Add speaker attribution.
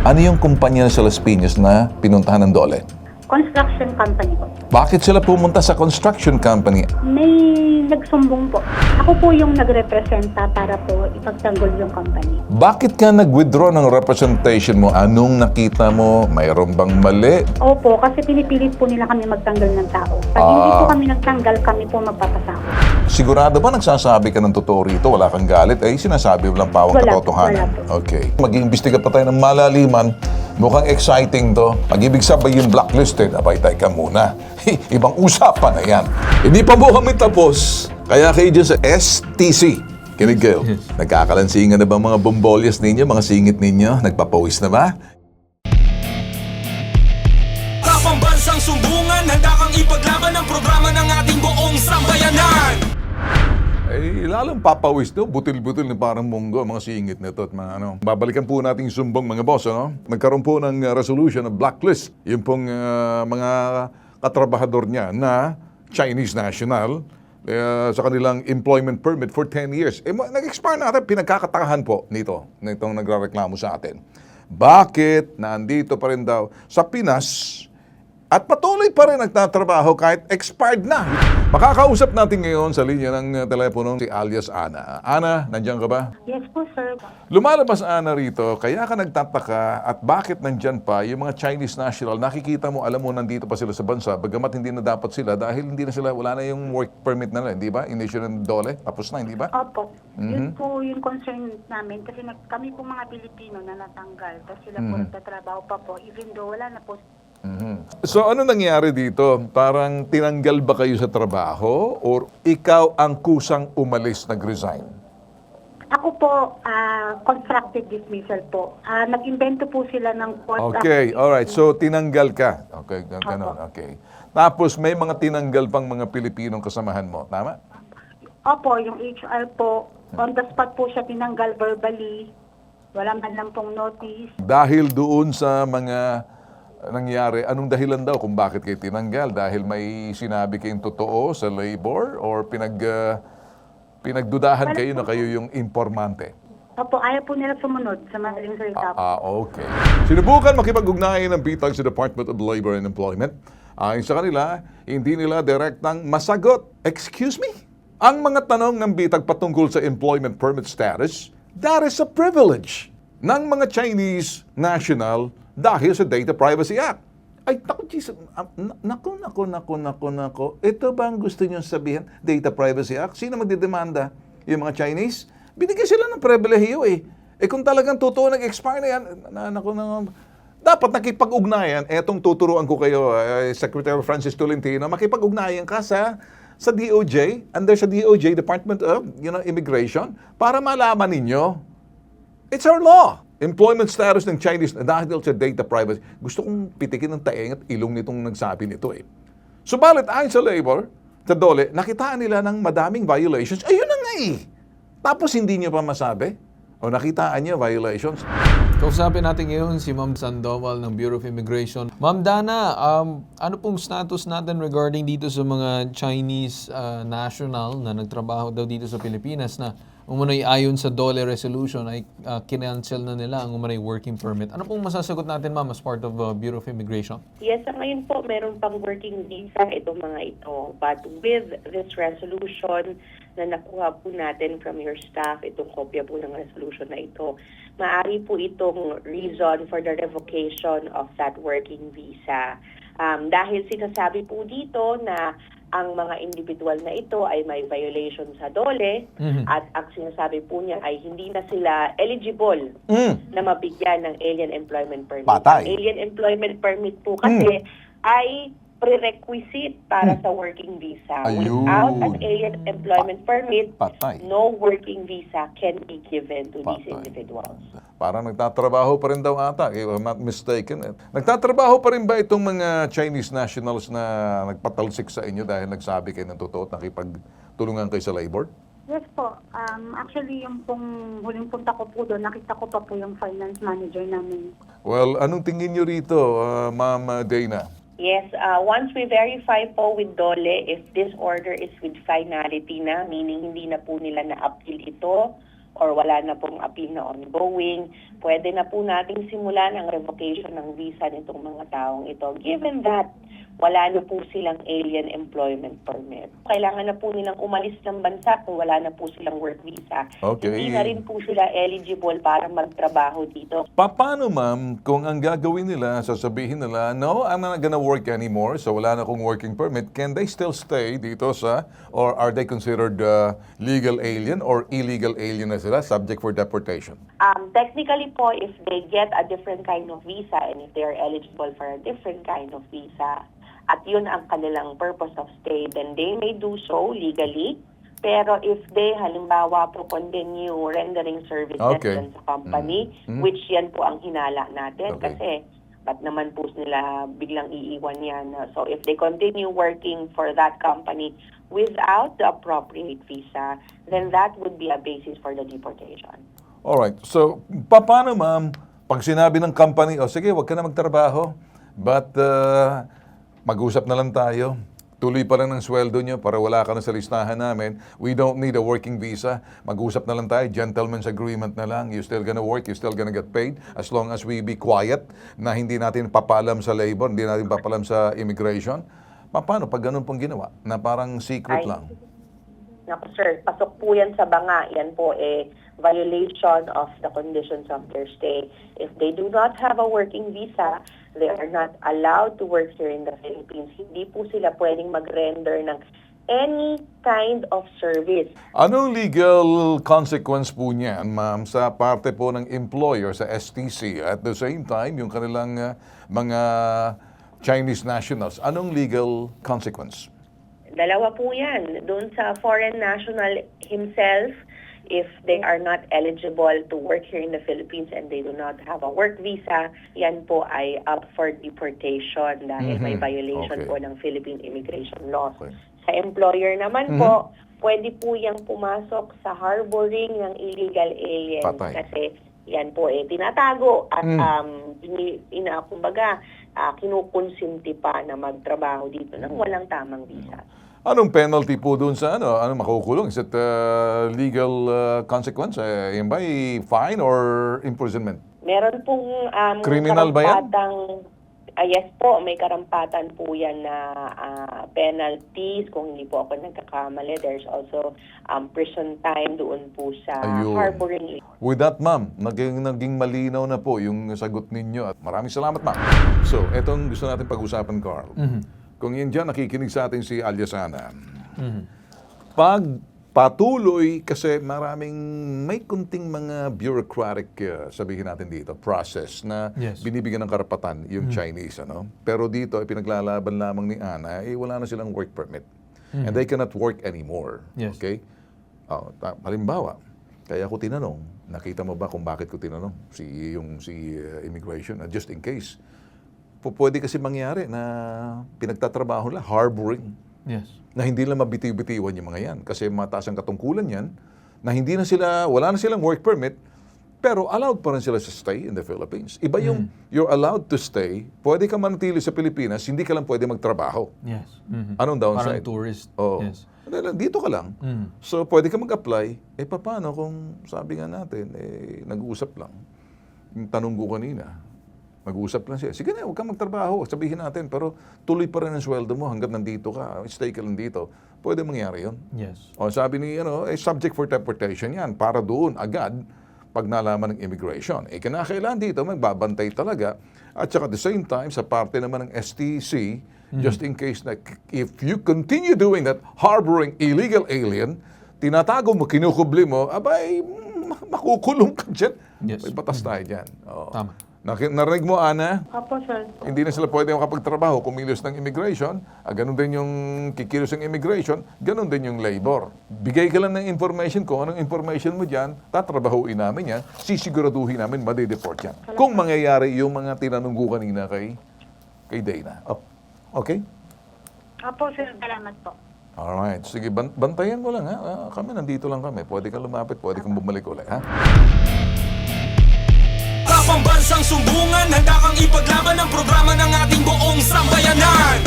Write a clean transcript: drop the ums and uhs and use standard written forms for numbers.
Speaker 1: Ano yung kumpanya sa Las Piñas na pinuntahan ng Dole?
Speaker 2: Construction company po.
Speaker 1: Bakit sila pumunta sa construction company?
Speaker 2: May nagsumbong po. Ako po yung nagrepresenta para po ipagtanggol yung company.
Speaker 1: Bakit ka nag-withdraw ng representation mo? Anong nakita mo? Mayroon bang mali?
Speaker 2: Opo, kasi pinipilit po nila kami magtanggal ng tao. Pag hindi po kami nagtanggal, kami po magpapasako.
Speaker 1: Sigurado ba nagsasabi ka ng totoo rito? Wala kang galit? Eh, sinasabi mo lang pawang
Speaker 2: Wala po,
Speaker 1: katotohanan.
Speaker 2: wala po.
Speaker 1: Okay. Mag-iimbestiga pa tayo ng malaliman. Mukhang exciting to. Pag ibig sabihin blacklisted, abay tayo ka muna. Ibang usapan na yan. Hindi pa mo kami tapos. Kaya kayo dyan sa STC. Kinig kayo. Nagkakalansingan na ba mga bombolyas ninyo, mga singit ninyo? Nagpapawis na ba?
Speaker 3: Pambansang sumbungan, handa kang ipaglaban ang programa ng ating buong sambayanan.
Speaker 1: Eh, lalong papawis to. Butil-butil ni parang munggo, mga singit nito at mga ano. Babalikan po nating sumbong mga boss, ano? Nagkaroon po ng resolution of blacklist. Yung pong mga katrabahador niya na Chinese national sa kanilang employment permit for 10 years. Eh, nag-expire na natin, pinagkakatakahan po nitong nagrareklamo sa atin. Bakit nandito pa rin daw sa Pinas at patuloy pa rin nagtatrabaho kahit expired na? Makakausap natin ngayon sa linya ng telepono si alias Ana. Ana, nandiyan ka ba?
Speaker 2: Yes po, sir.
Speaker 1: Lumalabas Ana rito, kaya ka nagtataka at bakit nandyan pa yung mga Chinese national, nakikita mo, alam mo, nandito pa sila sa bansa, bagamat hindi na dapat sila dahil hindi na sila, wala na yung work permit na nila, hindi ba? Inissue ng Dole, tapos na, hindi ba?
Speaker 2: Opo. Yun po yung concern namin kasi kami po mga Pilipino na natanggal. Tapos sila po nagtatrabaho pa po even though wala na po.
Speaker 1: So ano nangyari dito? Parang tinanggal ba kayo sa trabaho or ikaw ang kusang umalis, nag-resign?
Speaker 2: Ako po, constructive dismissal po. Nag-invento po sila ng court.
Speaker 1: Okay, alright. So tinanggal ka. Okay, ganun. Okay. Tapos may mga tinanggal pang mga Pilipinong kasamahan mo. Tama?
Speaker 2: Opo, yung HR po, on the spot po siya tinanggal verbally. Wala man lang pong notice.
Speaker 1: Dahil doon sa mga nangyari, anong dahilan daw kung bakit kayo tinanggal? Dahil may sinabi kayong totoo sa labor or pinagdudahan kayo na kayo yung informante?
Speaker 2: Opo, ayaw po nila sumunod sa madaling salita po.
Speaker 1: Okay. Sinubukan makipag-ugnayan ng bitag sa Department of Labor and Employment. Ayon sa kanila, hindi nila direktang masagot. Excuse me? Ang mga tanong ng bitag patungkol sa employment permit status, that is a privilege ng mga Chinese national dahil sa Data Privacy Act. Ay, naku, Jesus. Naku. Ito ba ang gusto niyo sabihin? Data Privacy Act? Sino magdidemanda? Yung mga Chinese? Binigyan sila ng pribilehiyo eh. Eh kung talagang totoo nag-expire na yan, dapat nakipag-ugnayan. Etong tuturuan ko kayo, Secretary Francis Tolentino, makipag-ugnayan ka sa DOJ, under sa DOJ, Department of Immigration, para malaman ninyo. It's our law. Employment status ng Chinese na dahil sa data privacy. Gusto kong pitikin ng taeng at ilong nitong nagsabi nito eh. Subalit ayon sa labor, sa Dole, nakitaan nila ng madaming violations. Ayun na nga eh. Tapos hindi nyo pa masabi? O nakitaan nyo violations?
Speaker 4: Kausapin natin ngayon si Ma'am Sandoval ng Bureau of Immigration. Ma'am Dana, ano pong status natin regarding dito sa mga Chinese national na nagtrabaho daw dito sa Pilipinas na umunay ayon sa Dole resolution ay kinancel na nila ang umunay working permit. Ano pong masasagot natin, ma'am, as part of Bureau of Immigration?
Speaker 5: Yes, sa ngayon po, meron pang working visa itong mga ito. But with this resolution na nakuha po natin from your staff, itong kopya po ng resolution na ito, maaari po itong reason for the revocation of that working visa. Dahil sinasabi po dito na ang mga individual na ito ay may violation sa Dole at ang sinasabi po niya ay hindi na sila eligible na mabigyan ng alien employment permit.
Speaker 1: Patay.
Speaker 5: Ang alien employment permit po kasi ay prerequisite para sa working visa.
Speaker 1: Ayun.
Speaker 5: Without an alien employment permit,
Speaker 1: Patay.
Speaker 5: no working visa can be given to these
Speaker 1: Patay.
Speaker 5: individuals.
Speaker 1: Parang nagtatrabaho pa rin daw ata, if I'm not mistaken. Nagtatrabaho pa rin ba itong mga Chinese nationals na nagpatalsik sa inyo dahil nagsabi kayo ng totoo at nakipagtulungan kayo sa labor?
Speaker 2: Yes po. Actually, yung pong huling punta ko po doon, nakita ko pa po yung finance manager namin.
Speaker 1: Well, anong tingin nyo rito, Ma'am Dana?
Speaker 5: Yes, once we verify po with Dole if this order is with finality na, meaning hindi na po nila na-appeal ito, or wala na pong appeal na ongoing, pwede na po nating simulan ang revocation ng visa nitong mga taong ito, given that wala na po silang alien employment permit. Kailangan na po nilang umalis ng bansa kung wala na po silang work visa.
Speaker 1: Okay.
Speaker 5: Hindi na rin po sila eligible para magtrabaho dito.
Speaker 1: Paano ma'am, kung ang gagawin nila, sasabihin nila, no, I'm not gonna work anymore, so wala na akong working permit, can they still stay dito or are they considered legal alien or illegal alien na sila, subject for deportation?
Speaker 5: Technically po, if they get a different kind of visa and if they are eligible for a different kind of visa, at yun ang kanilang purpose of stay, then they may do so legally. Pero if they, halimbawa po, continue rendering services
Speaker 1: Okay.
Speaker 5: dun sa company, which yan po ang hinala natin,
Speaker 1: Okay.
Speaker 5: kasi ba't naman po nila biglang iiwan yan? So if they continue working for that company without the appropriate visa, then that would be a basis for the deportation.
Speaker 1: Alright, so paano ma'am, pag sinabi ng company, sige, wag ka na magtrabaho, but mag-usap na lang tayo, tuloy pa lang ng sweldo nyo para wala ka na sa listahan namin, we don't need a working visa, mag-usap na lang tayo, gentleman's agreement na lang, you still gonna work, you still gonna get paid, as long as we be quiet, na hindi natin papalam sa labor, hindi natin papalam sa immigration. Paano pag ganun pong ginawa, na parang secret lang?
Speaker 5: Naku sir, pasok po yan sa banga. Yan po violation of the conditions of their stay. If they do not have a working visa, they are not allowed to work here in the Philippines. Hindi po sila pwedeng mag-render ng any kind of service.
Speaker 1: Anong legal consequence po niyan, ma'am, sa parte po ng employer sa STC? At the same time, yung kanilang mga Chinese nationals, anong legal consequence?
Speaker 5: Dalawa po yan. Doon sa foreign national himself, if they are not eligible to work here in the Philippines and they do not have a work visa, yan po ay up for deportation dahil may violation
Speaker 1: Okay.
Speaker 5: po ng Philippine immigration laws.
Speaker 1: Okay.
Speaker 5: Sa employer naman po, pwede po yang pumasok sa harboring ng illegal aliens.
Speaker 1: Patay.
Speaker 5: Kasi yan po tinatago at kumbaga kinukonsinti pa na magtrabaho dito ng walang tamang visa.
Speaker 1: Anong penalty po doon sa ano makukulong? Is it legal consequence? Yan ba fine or imprisonment?
Speaker 5: Meron pong
Speaker 1: Criminal ba yan?
Speaker 5: Yes po, may karampatan po yan na penalties. Kung hindi po ako nagkakamali, there's also prison time doon po sa
Speaker 1: Ayun.
Speaker 5: harboring.
Speaker 1: With that, ma'am, naging malinaw na po yung sagot ninyo. At maraming salamat, ma'am. So, etong gusto natin pag-usapan, Carl. Kung yan dyan, nakikinig sa atin si Alyasana. Pag patuloy, kasi may kunting mga bureaucratic, sabihin natin dito, process na
Speaker 4: Yes.
Speaker 1: binibigyan ng karapatan yung Chinese. Pero dito, pinaglalaban lamang ni Ana, wala na silang work permit. And they cannot work anymore.
Speaker 4: Yes.
Speaker 1: Okay? Halimbawa, kaya ako tinanong, nakita mo ba kung bakit ko tinanong si immigration, just in case. Pwede kasi mangyari na pinagtatrabaho nila, harboring,
Speaker 4: Yes.
Speaker 1: na hindi lang mabitiw-bitiwan yung mga yan. Kasi mataas ang katungkulan yan, na wala na silang work permit, pero allowed pa rin sila to stay in the Philippines. Iba yung you're allowed to stay, pwede ka manatili sa Pilipinas, hindi ka lang pwede magtrabaho.
Speaker 4: Yes.
Speaker 1: Anong downside?
Speaker 4: Parang tourist.
Speaker 1: Oo.
Speaker 4: Yes.
Speaker 1: Dito ka lang. So, pwede ka mag-apply. Paano kung sabi nga natin, nag-uusap lang. Yung tanong ko kanina, mag-uusap lang siya. Sige na, huwag kang magtrabaho. Sabihin natin, pero tuloy pa rin ang sweldo mo hanggang nandito ka. Stay ka lang dito. Pwede mangyari yun.
Speaker 4: Yes.
Speaker 1: O sabi ni, subject for deportation yan. Para doon, agad, pag nalaman ng immigration. Kinakailangan dito, magbabantay talaga. At saka at the same time, sa parte naman ng STC, just in case na if you continue doing that, harboring illegal alien, tinatago mo, kinukubli mo, abay, makukulong ka dyan.
Speaker 4: Yes.
Speaker 1: May batas tayo dyan. Oo.
Speaker 4: Tama.
Speaker 1: Narinig mo, Ana?
Speaker 2: Opo, sir.
Speaker 1: Hindi na sila pwede makapagtrabaho, kumilos ng immigration, ganun din yung kikilos ng immigration, ganun din yung labor. Bigay ka lang ng information, kung anong information mo dyan, tatrabahuin namin yan, sisiguraduhin namin, madideport yan. Kung mangyayari yung mga tinanong ko kanina kay Dana. Okay?
Speaker 2: Opo, sir. Salamat po.
Speaker 1: Alright. Sige, bantayan mo lang, ha? Kami, nandito lang kami. Pwede kang lumapit, pwede kang bumalik ulit, ha?
Speaker 3: Pambansang sumbungan, handa kang ipaglaban ang programa ng ating buong sambayanan.